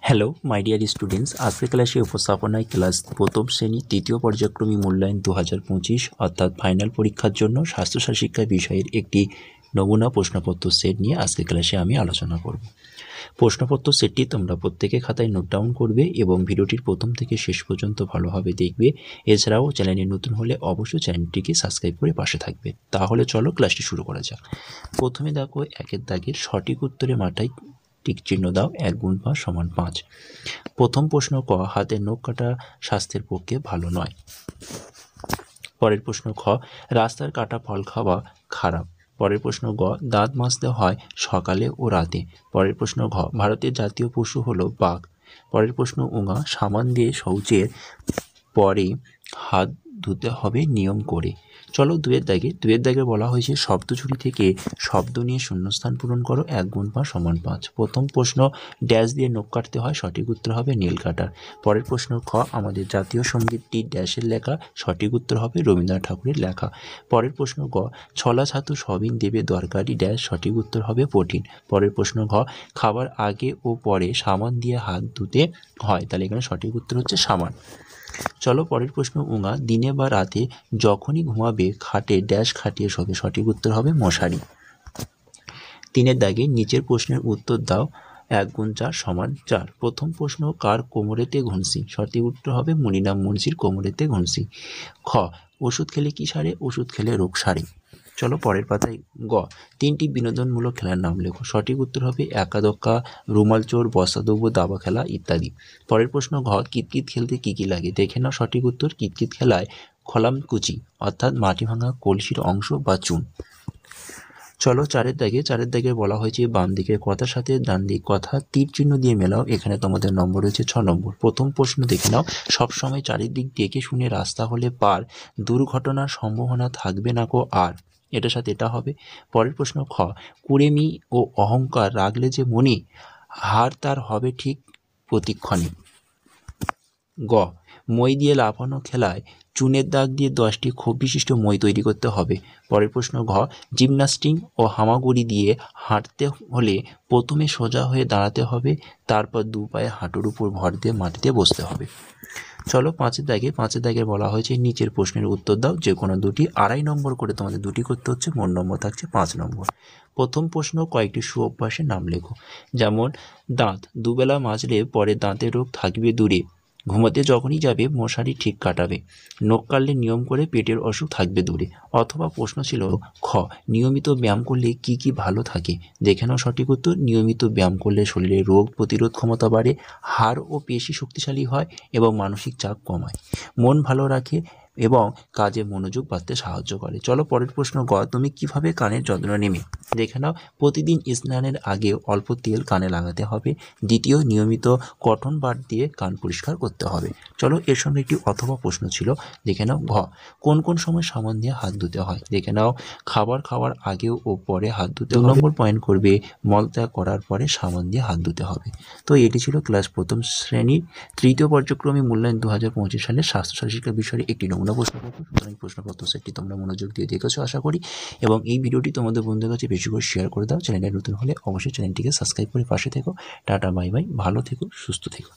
Hello my dear students, আজকের ক্লাসে উপস্থাপনায় ক্লাস প্রথম শ্রেণী তৃতীয় পর্যায়ক্রমিক মূল্যায়ন 2025 অর্থাৎ ফাইনাল পরীক্ষার জন্য স্বাস্থ্যসার শিক্ষা বিষয়ের একটি নমুনা প্রশ্নপত্র সেট নিয়ে আজকের ক্লাসে আমি আলোচনা করব। প্রশ্নপত্র সেটটি তোমরা প্রত্যেকে খাতায় নোট ডাউন করবে এবং ভিডিওটির প্রথম থেকে শেষ পর্যন্ত ভালোভাবে দেখবে। এছাড়াও চ্যানেলে নতুন হলে অবশ্যই চ্যানেলটিকে সাবস্ক্রাইব করে পাশে থাকবে। তাহলে চলো ক্লাসটি শুরু করা যাক। প্রথমে দেখো একের দাগের সঠিক উত্তরে মাথায় টিক চিহ্ন দাও। 1 × 5 = 5। প্রথম প্রশ্ন ক, হাতের নখ কাটা স্বাস্থ্যের পক্ষে ভালো নয়। পরের প্রশ্ন খ, রাস্তার কাটা ফল খাওয়া খারাপ। পরের প্রশ্ন গ, দাঁত মাজতে হয় সকালে ও রাতে। পরের প্রশ্ন ঘ, ভারতের জাতীয় পশু হলো বাঘ। পরের প্রশ্ন উঙা, সাবান দিয়ে শৌচের পরে হাত ধুতে হবে নিয়ম করে। চলো দুয়ের দাগে বলা হয়েছে শব্দঝুড়ি থেকে শব্দ নিয়ে শূন্যস্থান পূরণ করো। 1 × 5 = 5। প্রথম প্রশ্ন, ড্যাশ দিয়ে নখ কাটতে হয়, সঠিক উত্তর হবে নীল কাটার। পরের প্রশ্ন খ, আমাদের জাতীয় সঙ্গীতটি ড্যাশের লেখা, সঠিক উত্তর হবে রবীন্দ্রনাথ ঠাকুরের লেখা। পরের প্রশ্ন গ, ছলা ছাতু সবিন দেবে দরকারি ড্যাশ, সঠিক উত্তর হবে প্রোটিন। পরের প্রশ্ন ঘ, খাবার আগে ও পরে সাবান দিয়ে হাত ধুতে হয়, তাহলে এখানে সঠিক উত্তর হচ্ছে সাবান। চলো পরের প্রশ্ন উঙা, দিনে বা রাতে যখনই ঘুমাবে খাটে ড্যাশ খাটিয়ে শোবে, সঠিক উত্তর হবে মশারি। 3 দাগে নিচের প্রশ্নের উত্তর দাও। 1 × 4 = 4। প্রথম প্রশ্ন, কার কোমরেতে ঘুনসি, সঠিক উত্তর হবে মনিরাম মুন্সির কোমরেতে ঘুনসি। খ, ওষুধ খেলে কি সারে, ওষুধ খেলে রোগ সারে। চলো পরের পাতায় গ, 3টি বিনোদনমূলক খেলার নাম লেখো, সঠিক উত্তর হবে একা দক্কা, রুমাল চোর, বস্তা দৌড়, দাবা খেলা ইত্যাদি। পরের প্রশ্ন ঘ, কিতকিত খেলতে কি কি লাগে, দেখে নাও সঠিক উত্তর। কিতকিত খেলায় খলামকুচি অর্থাৎ মাটি ভাঙা কলসির অংশ বা চুন। চলো 4 দাগে বলা হয়েছে বাম দিকের কথার সাথে ডান দিক কথা তীর চিহ্ন দিয়ে মেলাও। এখানে তোমাদের নম্বর রয়েছে 6 নম্বর। প্রথম প্রশ্ন দেখে নাও, সবসময় চারিদিক দেখে শুনে রাস্তা হলে পার, দুর্ঘটনার সম্ভাবনা থাকবে না কো আর, এটার সাথে এটা হবে। পরের প্রশ্ন খ, কুড়েমি ও অহংকার রাখলে যে মনি, হার তার হবে ঠিক প্রতিক্ষণে। গ, মই দিয়ে লাফানো খেলায় চুনের দাগ দিয়ে 10টি খোপ বিশিষ্ট মই তৈরি করতে হবে। পরের প্রশ্ন ঘ, জিমন্যাস্টিক ও হামাগুড়ি দিয়ে হাঁটতে হলে প্রথমে সোজা হয়ে দাঁড়াতে হবে, তারপর 2 পায়ে হাঁটুর উপর ভর দিয়ে মাটিতে বসতে হবে। চলো 5 দাগে বলা হয়েছে নিচের প্রশ্নের উত্তর দাও, যে কোনো দুটি। 2.5 নম্বর করে তোমাদের দুটি করতে হচ্ছে, মোট নম্বর থাকছে 5 নম্বর। প্রথম প্রশ্ন, কয়েকটি সুঅভ্যাসের নাম লেখো। যেমন দাঁত দুবেলা মাজলে পরে দাঁতের রোগ থাকবে দূরে, ঘুমাতে যখনই যাবে মশারি ঠিক কাটাবে, নখ কাটলে নিয়ম করে পেটের অসুখ থাকবে দূরে। অথবা প্রশ্ন ছিল খ, নিয়মিত ব্যায়াম করলে কি কি ভালো থাকে, দেখে নাও সঠিক উত্তর। নিয়মিত ব্যায়াম করলে শরীরে রোগ প্রতিরোধ ক্ষমতা বাড়ে, হাড় ও পেশি শক্তিশালী হয় এবং মানসিক চাপ কমায়, মন ভালো রাখে এবং কাজে মনোযোগ বাড়তে সাহায্য করে। চলো পরের প্রশ্ন গ, তুমি কিভাবে কানের যত্ন নেবে, দেখে নাও। প্রতিদিন স্নানের আগে অল্প তেল কানে লাগাতে হবে। দ্বিতীয়, নিয়মিত কটন বাড দিয়ে কান পরিষ্কার করতে হবে। চলো এর সঙ্গে একটি অথবা প্রশ্ন ছিল, দেখে নাও। ঘ, কোন কোন সময় সাবান দিয়ে হাত ধুতে হয়, দেখে নাও। খাবার খাওয়ার আগে ও পরে হাত ধুতে হবে। 2 নম্বর পয়েন্ট করবে, মলত্যাগ করার পরে সাবান দিয়ে হাত ধুতে হবে। তো এটি ছিল ক্লাস প্রথম শ্রেণীর তৃতীয় পর্যায়ক্রমিক মূল্যায়ন 2025 সালের স্বাস্থ্যসার শিক্ষা বিষয়ে একটি নমুনা প্রশ্নপত্র। সুতরাং এই প্রশ্নপত্র সেটটি তোমরা মনোযোগ দিয়ে দেখেছো আশা করি, এবং এই ভিডিওটি তোমাদের বন্ধুদের কাছে বেশি করে শেয়ার করে দাও। চ্যানেলে নতুন হলে অবশ্যই চ্যানেলটিকে সাবস্ক্রাইব করে পাশে থেকো। টাটা বাই বাই, ভালো থেকো, সুস্থ থেকো।